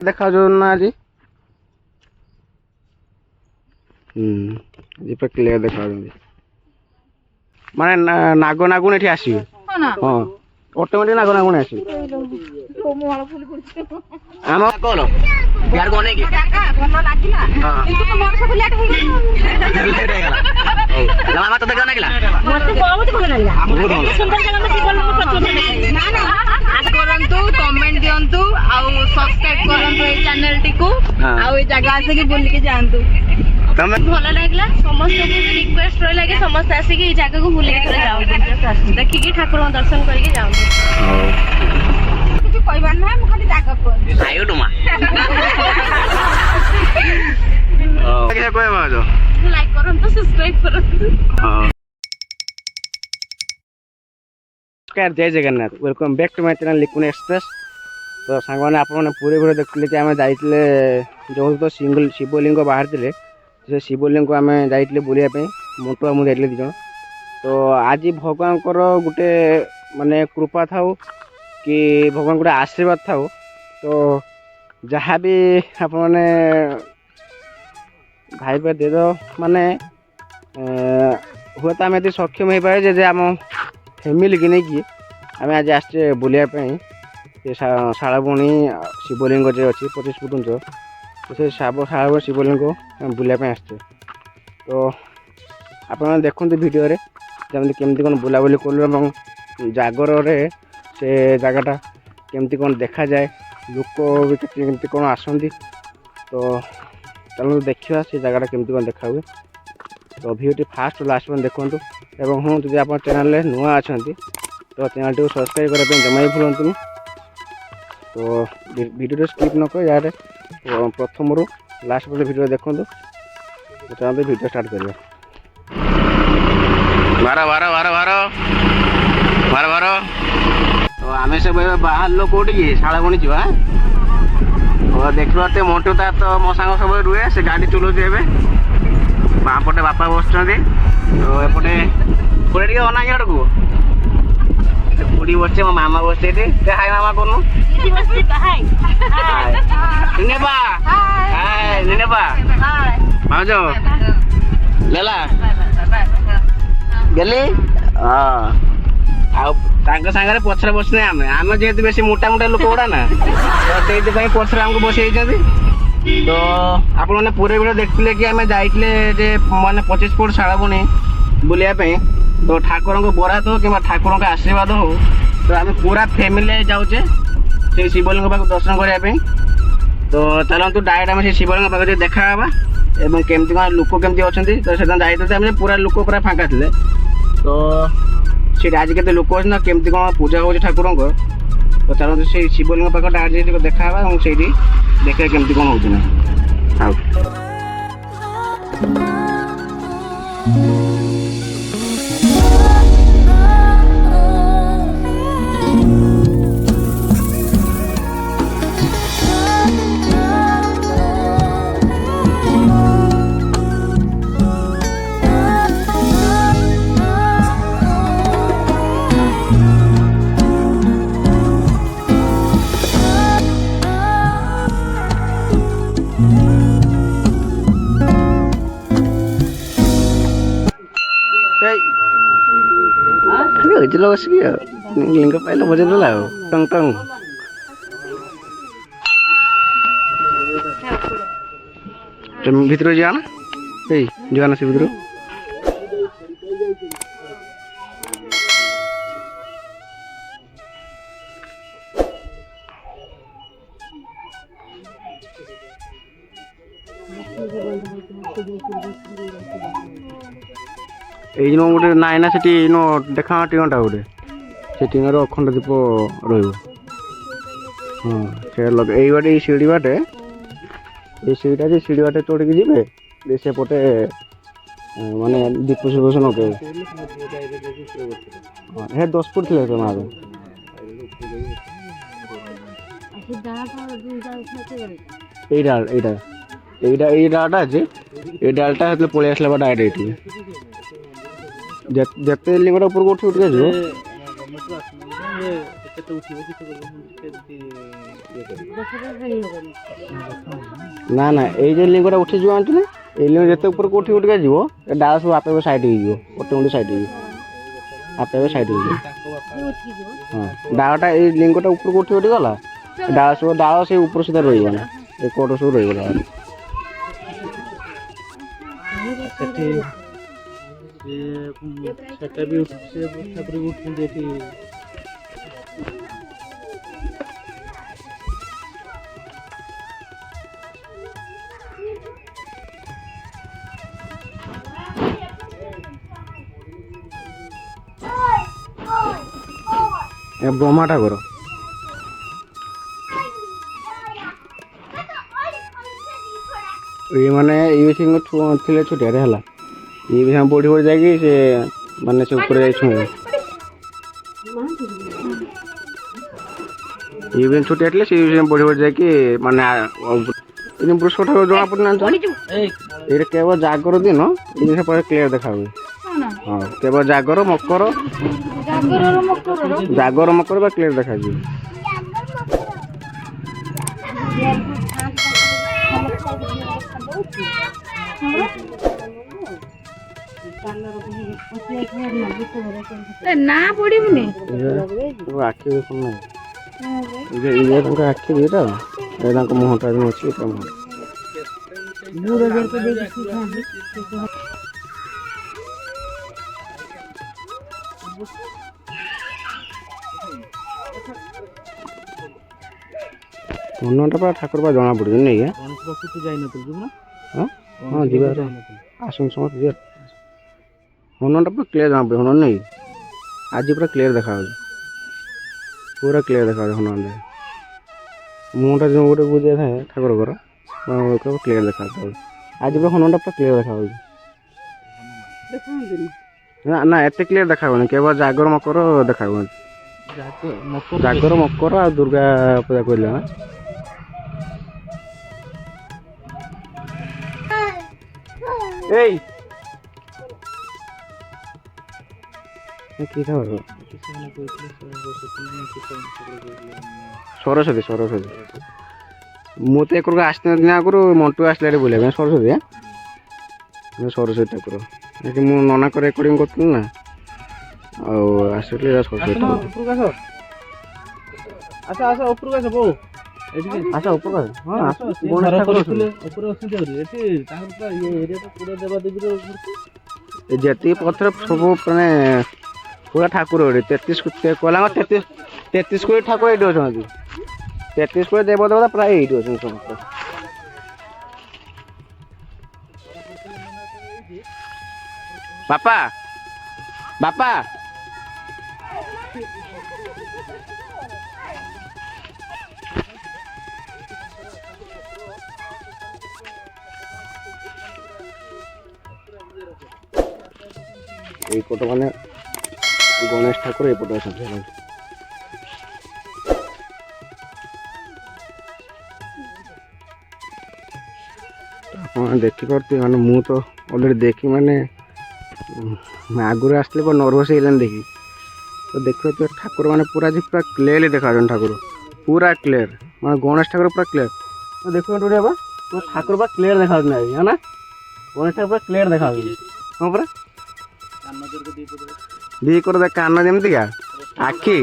ଦେଖାଯାଉ ନା ଆଜି ପୁରା କ୍ଲିୟର ଦେଖାଯାଉଛନ୍ତି ମାନେ ନାଗ ନାଗୁଣି ଏଠି ଆସିବେ ହଁ ଅଟୋମେଟିକ ନାଗ ନାଗୁଣି ଆସିବେ ଆମ କଲ यार कोने की ଭଲ ଲାଗିଲା କିନ୍ତୁ ମୋର ସବୁ ଲେଟ୍ ହେଇଗଲା ମାମା ତ ଦେଖ ଲାଗିଲା ମତେ ବହୁତ ଭଲ ଲାଗିଲା ବହୁତ ସୁନ୍ଦର ଜାଗା ମତେ ଭଲ ପଛରେ ନା ନା ଆଜ କରନ୍ତୁ କମେଣ୍ଟ ଦିଅନ୍ତୁ ଆଉ ସବସ୍କ୍ରାଇବ କରନ୍ତୁ এই ଚ୍ୟାନେଲଟିକୁ ଆଉ এই ଜାଗା ଆସିକି ବୁଲିକି ଯାଆନ୍ତୁ ତମେ ଭଲ ଲାଗିଲା ସମସ୍ତଙ୍କୁ ରିକ୍ୱେଷ୍ଟ ରହିଲା କି ସମସ୍ତେ ଆସିକି এই ଜାଗାକୁ ବୁଲିକି ଥରେ ଯାଆନ୍ତୁ ଦେଖିକି ଠାକୁରଙ୍କ ଦର୍ଶନ କରିକି ଯାଆନ୍ତୁ କିଛି କହିବାର ନାହିଁ ମୁଁ ଖାଲି ଜାଗା କହିବି ଆୟୁ ଟୁମା क्या कोई बात हो लाइक करो तो सब्सक्राइब करो नमस्कार जय Jagannath welcome back to my channel लिकुन एक्सप्रेस तो सांग मैंने आप पूरे पूरे देखते कि आम जाइए जो तो शिवलिंग बाहर थे से शिवलिंग को आम जाइए बुलापी मोटू आ मुझे दी जन तो आज भगवान गोटे माने कृपा था कि भगवान गोटे आशीर्वाद था तो जहाँ भी आप भाई पे दे दो माने हुए तो आम ये सक्षम हो पाए जे आम फैमिली की नहीं कि आम आज आसचे बुलापी शालबुणी शिवलिंग जो अच्छी 25 फुट उंच तो से शालबुणी शिवलिंग बुलापी आसचे तो आप देखते वीडियो जमी केमती कौन बुलाबुली करूँ जागर से जगटा केमती कौन देखा जाए लोक भी केमती कौन आसती तो चलो देखा से जगटा केमती कौन देखा हुए तो वीडियो फास्ट लास्ट में देखूँ एवं हूँ जब आप चैनल नुआ अच्छा तो चैनल टी सब्सक्राइब करने जमा भी भूलतुनि तो वीडियो स्किप न कर यार प्रथम रू लास्ट पॉइंट वीडियो देखूँ तो चलो वीडियो स्टार्ट करिए 12 12 12 12 12 तो आम सब बाहर लोग कौटी की शालबुणी जा देखते मोटू तार तो मो सांग सब रुए से गाड़ी चलाऊे ए बापटे बापा बस तो एपटे पुरे टे अना आड़ को बुढ़ी बसছে मो मामा बसছে हाय मामा कौन भाज लेला गली हाँ सागर पछरे बसने आम जेहतु बेसी मोटा मोटा लोक गुड़ा ना तो से पछरे आमको बसई तो आप पूरे वीडियो देखते कि आम जाइए माने 25 फुट शालबुणी बुलापी तो ठाकुर को बरात हो कि ठाकुर का आशीर्वाद हो तो आम पूरा फैमिली जाऊे से शिवलिंग पाक दर्शन करने तो चलतु डायरेक्ट आम से शिवलिंग पाक देखा एवं केमती कौन लोक केमती अच्छा तो से जाइए पूरा लोक पूरा फाँका थे तो से आज के लोक अच्छे केमती कौन पूजा हो ठाकुर को तो चलते से शिवलिंग पाक आज देखा से देखा केमती कौन हो बस लिंग पाइल बजे टंग टंग भीतर जाना जाना से भीतर ये गोटे नाई ना से देखा टीनटा गोटे से टीनर अखंड दीप रही लगे ये बाटे सीढ़ी बाटे ये सीढ़ीटा सीढ़ी बाटे चढ़ी जी से पटे माने दीप शिप नगे 10 फुट थे तो मारे डालटा अच्छे ये डालटा पलि आसला डायरेक्ट जिते लिंगटा ऊपर उठ उठ ନା ନା ଏଇ ଯେ ଲିଙ୍ଗଟା ଉଠିଯିବ ଆଣିଛୁ ନା ଏଇ ଲିଙ୍ଗ ଯେତେ ଉପରକୁ ଉଠି ଉଠିକା ଯିବ ଏ ଡାଳ ସବୁ ଆପେ ଆପେ ସାଇଡ୍ ହେଇଯିବ ଅଟୋମେଟିକ୍ ସାଇଡ୍ ହେଇଯିବ ଆପେ ଆପେ ସାଇଡ୍ ହେଇଯିବ। ହଁ ଡାଳଟା ଏଇ ଲିଙ୍ଗଟା ଉପରକୁ ଉଠି ଉଠି ଗଲା ଡାଳ ସେଇ ଉପର ସୁଧା ରହିବ ନା ଏ କୋଟ ସବୁ ରହିବ ଡାଳ। ସେଟା ବି ଠାକୁର ବି ଉଠୁଛନ୍ତି ଏଠି। ब्रह्मा ठाकुर ये माने ये सिंह थे छोटिया है ये भी बढ़ी बढ़ी जाकि से माने से ऊपर जाए छुए ये भी छोटिया थे से बढ़ी बढ़ी जाकि माने वृक्ष ठाकुर जना पड़ना ये केवल जागर दिन ये क्लियर देखा हुए। हाँ केवल जागर मकर क्लियर देखा जी। ना पड़िबनी आखि देखुन ना ये आखि दीटा मुहटा भी अच्छी मनटा पूरा ठाकुर पा जना पड़े नहीं हाँ हाँ जी आसन समस्त जी मनटा पूरा क्लियर जना पड़े हनुमान नहीं आज पूरा क्लियर देखा पूरा क्लियर देखा हनुमान मुहटा जो गोटे बुझे था ठाकुर घर क्लियर देखा आज पूरा हनुमान पूरा क्लियर देखा ना ना एत क्लियर देखा केवल जागर मकर देखा जागर मकर आ दुर्गा पूजा कहले ना सरस्वती सरस्वती मुझे एक आसते दिन आगुरी मंटू आसला बोलिया सरस्वती सरस्वती ठाकुर ये मु नना को रेकर्डिंग करी ना आसले सरस्वती अच्छा ऊपर जी पथर सब मैंने पूरा ठाकुर 33 कहला 33 कोटी ठाकुर ये अच्छा 33 कोटी देव देवता प्राय ये समस्त बापा बापा ये पट माने गणेश ठाकुर ये पट अच्छा देखी पार्थे माने मु तो ऑलरेडी देखी माने आगुरी आसले नर्वस हो देखी तो देख तो ठाकुर माने पूरा जी पूरा क्लियरली देखा ठाकुर पूरा क्लियर माने गणेश ठाकुर पूरा क्लियर तो देखो पूरा ठाकुर पूरा क्लियर देखा है ना गणेश ठाकुर पूरा क्लियर देखा हाँ पूरा दी कर कान जमी क्या आखि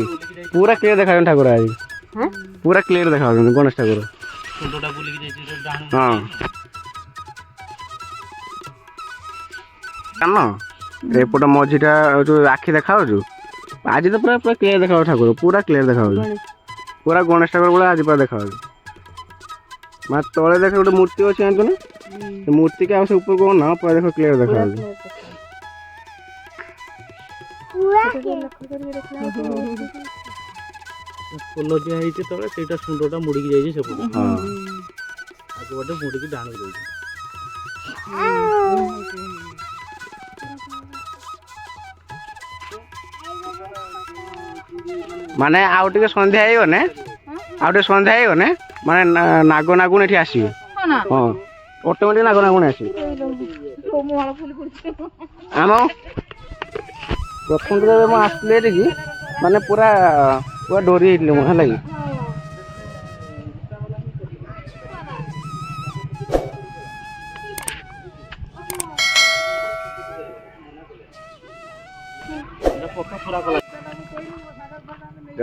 पूरा क्लियर देखा ठाकुर आज पूरा क्लियर देखा गणेश ठाकुर हाँ कान एपट मझीटा जो आखि देखा आज तो पूरा पूरा क्लियर देखा ठाकुर पूरा क्लियर देखा पूरा गणेश ठाकुर बोला आज पूरा देखा मैं तले देख गोटे मूर्ति अच्छे जानते ना मूर्ति के आस ऊपर को ना पूरा देख क्लियर देखा फुल दिखाई तले से सुंदरटा मुड़िकी जाइए से आगे बाटे मुड़िकी डाण माने आउ टे संध्या आईगने आउ टे संध्या आईगने माने नाग नागुण ये आसवे हाँ ऑटोमेटिक नाग नागुण आसवे आम प्रथम जब आसले माने पूरा पूरा डोरी है है लगी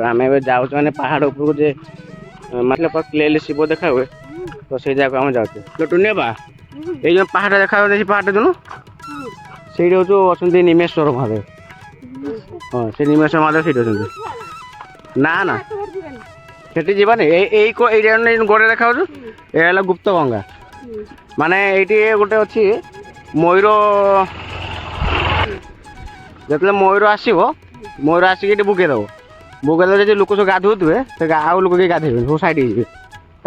आम जाऊँ मैंने पहाड़ उपरको जे मतलब क्लियरली शिव देखा हुए तो से जगह आम जाऊँ टुनिया बा ये जो पहाड़ देखा हुए पहाड़ जो से अच्छा निमेश्वर महादेव हाँ से निमेश्वर महादेव से ना ना से जानी ये गोड़े देखा ये गुप्त गंगा माने ये गोटे अच्छी मयूर जो मयूर आसो मयूर आसिक बुकेदब बुकेद लोक सब गाधुए आउ लोक गाधे सब साइड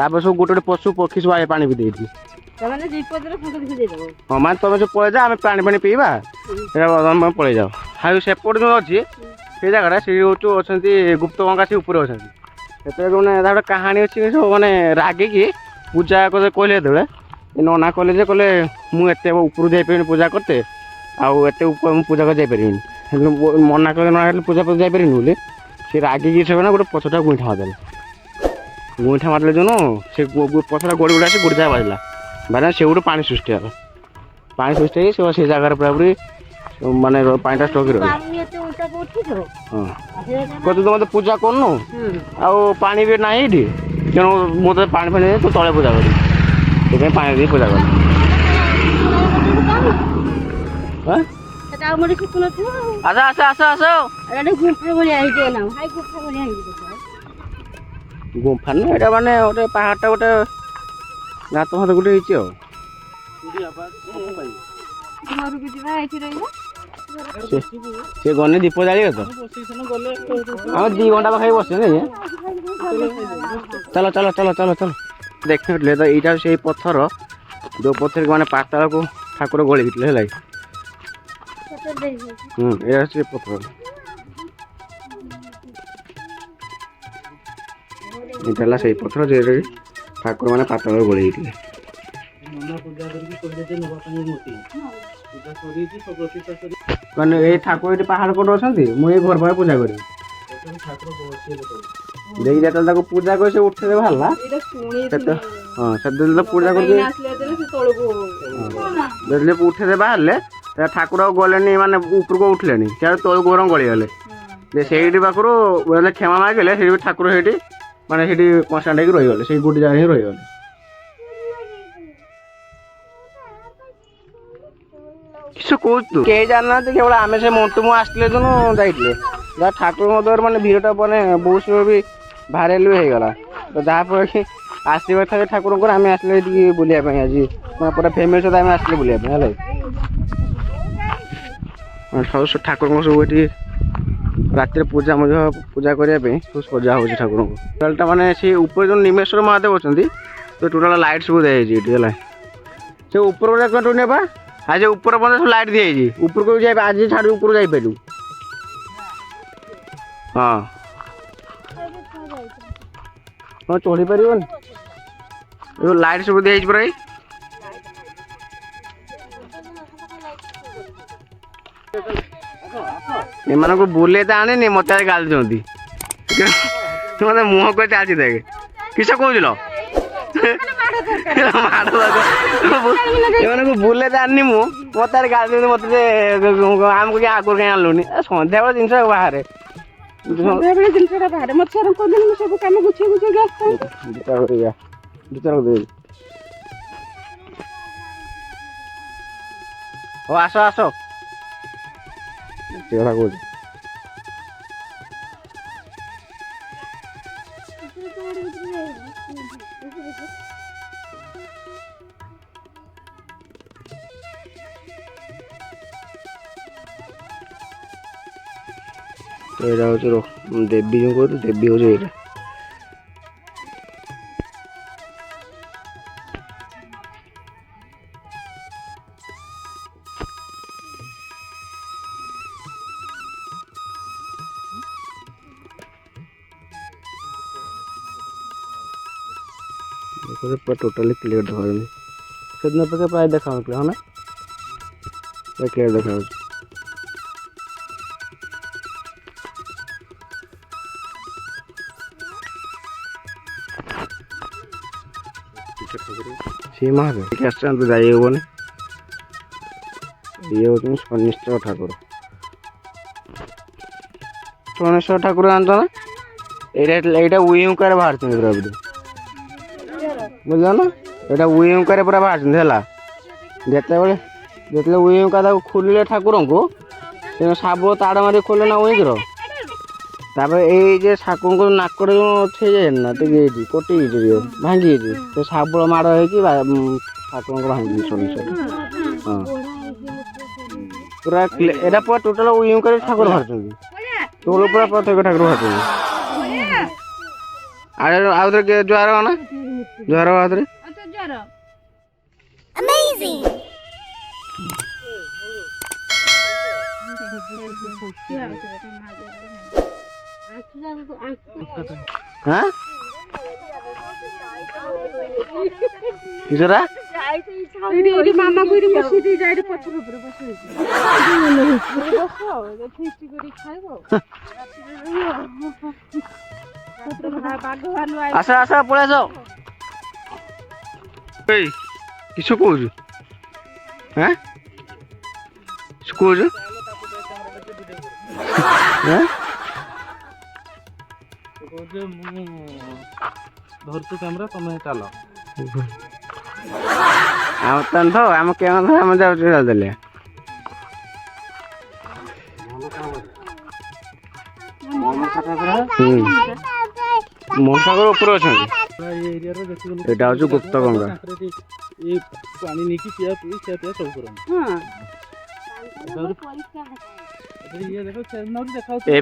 हो सब गोटे पशु पक्षी सब पानी भी देती हाँ मैं तुम सब पलि जा आम पानी पानी पीवा पलि जाओ हाँ सेपट जो अच्छी से जगह से अच्छा गुप्त गंगा से ऊपर अच्छा से गोटे कहानी अच्छी सब मैंने रागिकी पूजा कहले जो नना कहले कहले मुझे ऊपर जापर पूजा करते आते ऊपर पूजा कर जापर मना कले ना पूजा पूजा जापर बोली से रागिकी सब ना गोटे पछटा गुईठा मारदे जो से पछटा गोड़ी गुड़ा से गुड़जा बाजला बाजला से गोटे पानी सृष्टि है पानी सृष्टि से जगार पूरा पूरी माने पानी स्टक रही तुम मत पूजा करनु आउ पानी भी ना ये तेणु मुझे पानी फानी तू तले पूजा कर पानी दे पूजा कर आस आस आस आस गुंफा ना ये मानने गोटे पहाड़ा गोटे गात फात गोटे से गने दीप जाइए तो हम 2 घंटा पाखे बस चलो चलो चलो चलो चलो देखते तो यहाँ से पत्थर जो पत्थर मैंने पाताल को ठाकुर गली है ये से पत्थर ये से पत्थर जे ठाकुर मैंने पाताल गली मैंने ये ठाकुर ये पहाड़ कोट अच्छा मुझे घर पाखे पूजा करी देखिए जो पूजा कर से उठे बाहर हाँ से पूजा कर उठे बाहर ठाकुर गले माने ऊपर को उठले क्या तल गोर गली गले से पाखु क्षमा मांगे से ठाकुर से माने कन्स्टाट हो रहीगले से गोटे जगह ही रहीगले कहूँ कई जाना केवल आम से मंटू मु आसले जो जाइए ठाकुर द्वार मैंने भीड़टा मैंने बहुत समय भी भाइराल भी होगा तो जहाँफल कि आसवा था ठाकुर आम आसले बुलाया आज मैं पूरा फैमिली सहित आम आसले बुलाया सब ठाकुर सब ये रात पूजा पूजा करने सब सजा हो ठाकुर टोटालटा मानने से ऊपर जो निमेश्वर महादेव अच्छा तो टोटाल लाइट सब दिखाई से ऊपर टूनिया आज ऊपर बंद सब लाइट दिखाई ऊपर को जाए आज छाड़ ऊपर जापर हाँ हाँ चढ़ी पार लाइट सब दिखाई पूरा एम बुले तो आने मत गाली मत मुह कहते आज देखे किस कौन बुले तो आनी मत गाली मत आमको क्या आगुरी कहीं आनुनि सन्ध्या बेल जिन बाहर आस आस कह तो यहाँ हूँ देवी जो कहते देवी हूँ ये पूरा टोटाली क्लियर देखा से दिन पे प्राय देखा हाँ ना क्लियर देखा श्री महादेव ठीक तो जाइबनी ये हूँ शनिश्चर ठाकुर शनिश्चर ठाकुर जानता ना यहाँ उइंकार बाहर पूरा बुझल ना यहाँ उइंकार पूरा बाहर है जिते उइंका खोलिले ठाकुर को साप ताड़ मारी खोले ना उइंकर ये ठाकुर को नाक छे ना कटि भांगी तो साबुल माड़ हो ठाकुर को भांगी शनिश्चर हाँ पूरा एटा पूरा टोटल उइंकार ठाकुर बाहर टोल पूरा प्रत्येक ठाकुर बाहर आउे ज्वार ना ज्वार आउे हाँ किसरा मामा को बसी दी जाए पछर ऊपर बसी आसा आसा पळे जाओ ए किछु कहू हैं कहू हैं धरतु कैमरा तुम चल आम तो आम कैमरा आम जाऊ चल मोहसागर ऊपर अच्छा यहाँ हूँ गुप्त गंगा पानी नहीं पिया पिया सब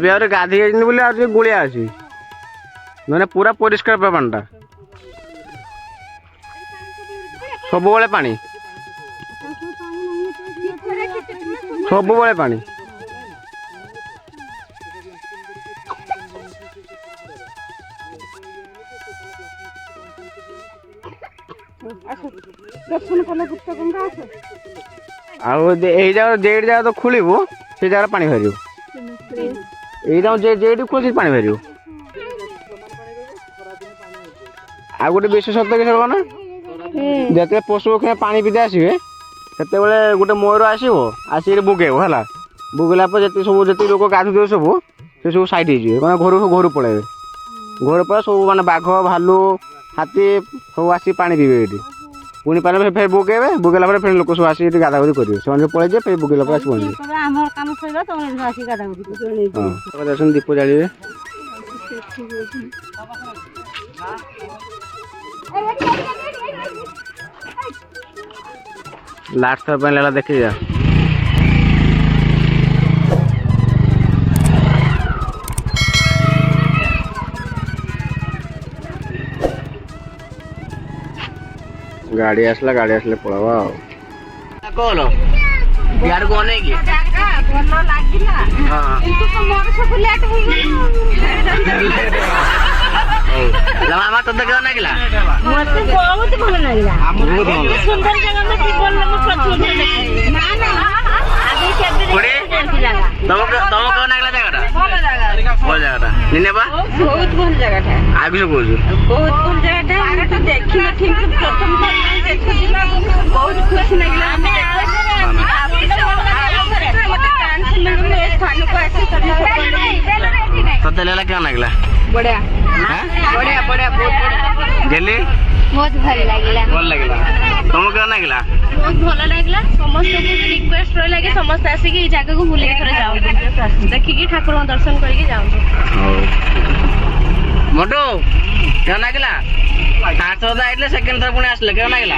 कर गाधी बोले गुड़िया अच्छी मैंने पूरा परिष्कार पाटा सब पानी सब पानी दर्शन कला गुप्त गंगा जेड जगह तो खोलू से जगह पानी भर जेड खोल पानी भर आ गोटे विशेषत्व किस कौन जिते पशु पक्षी पानी पीते आसवे से गोटे मयूर आसो आसिक बुगेब है बुगेला सब जी लोक गाधुए सब से सब साइड हो घर पलैबे घर पर सब माने बाघ भालू हाथी सब आसी पानी पीबे ये पुणी पानी फिर बुगेबे बुगेला फिर लोक सब आसी गाधा गुधी करेंगे से पलि जाए फिर बुगेला आस पहुँचे दीप जाड़े लास्ट थर लगा देखी जा गाड़ी आसले पड़वा कौन यार को नहीं की भल लागिला किंतु तो मोर सब लेट हो गया मामा तो देखा ना किला मते बहुत भल लागिला बहुत सुंदर जगह में की बोल हम प्रथम ना ना आगे केबे देखि जगह तमको ना किला जगह भल जगह निने बा बहुत भल जगह है आगे से कहू बहुत भल जगह है आगे तो देखि ठीक से प्रथम बार देखि बहुत खुशी लागिला तो लगा क्या लगला बढ़िया बढ़िया बढ़िया बहुत गेली बहुत भल लागिला भल लागला तुमको क्या लगला बहुत भल लागिला समस्त को रिक्वेस्ट रही लागे समस्त आसी के जगह को बुले थोड़ा जाऊ देखि कि ठाकुर दर्शन करके जाऊ मोटू क्या लगला फास्ट थर आइले सेकंड थर पुणी आसले क्या लगला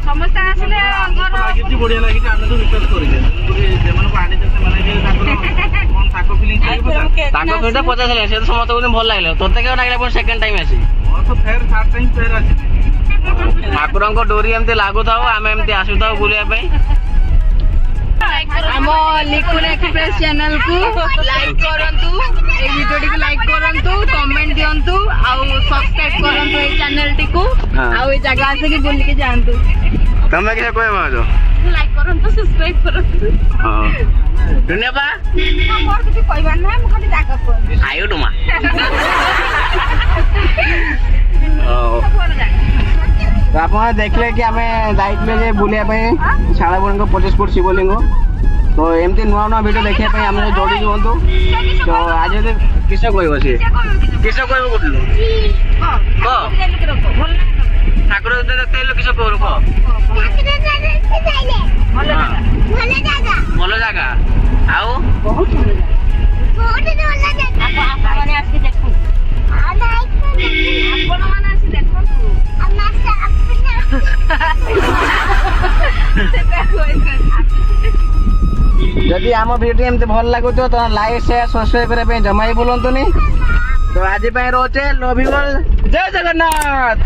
समस्त आसले लागी बढ़िया लागी आमे तो विश्वास करिले जे मन पानी जे से माने जे कोन ताको फीलिंग ताको सहित 50 ले से समस्त को भल लागले तोते क्या लागला पर सेकंड टाइम आसी और तो फेर थर्ड टाइम फेर आसी ठाकुर को डोरी एमती लागू था आम एमती आसू था बुलिया आम लिकुन एक्सप्रेस चैनल को लाइक करंतु ए वीडियो टी को लाइक करंतु कमेंट दियंतु आउ सब्सक्राइब करंतु ए चैनल टी को आउ ए जगह आसे के बुल के जानतु तमे के कोइ बाजो लाइक करंतु सब्सक्राइब करंतु हां धन्यवाद मोर किछ कहबार नै म खाली जागा को आयो टुमा ओ तो आप देखले कि आम जाइए बुलिया शालाबुणी 25 फुट शिवलिंग तो एमती नुआ नुआ भिड देखा आम जोड़ी दिवंतु तो आज किस कह सी किस कह ठाकुर देखते किस कह भल जगह आउ जदि आम भिडियो एमती भल लगुच तो लाइक शेयर सब्सक्राइब करने जमा ही भूलुनी तो आज रोचे लव यू ऑल जय जगन्नाथ।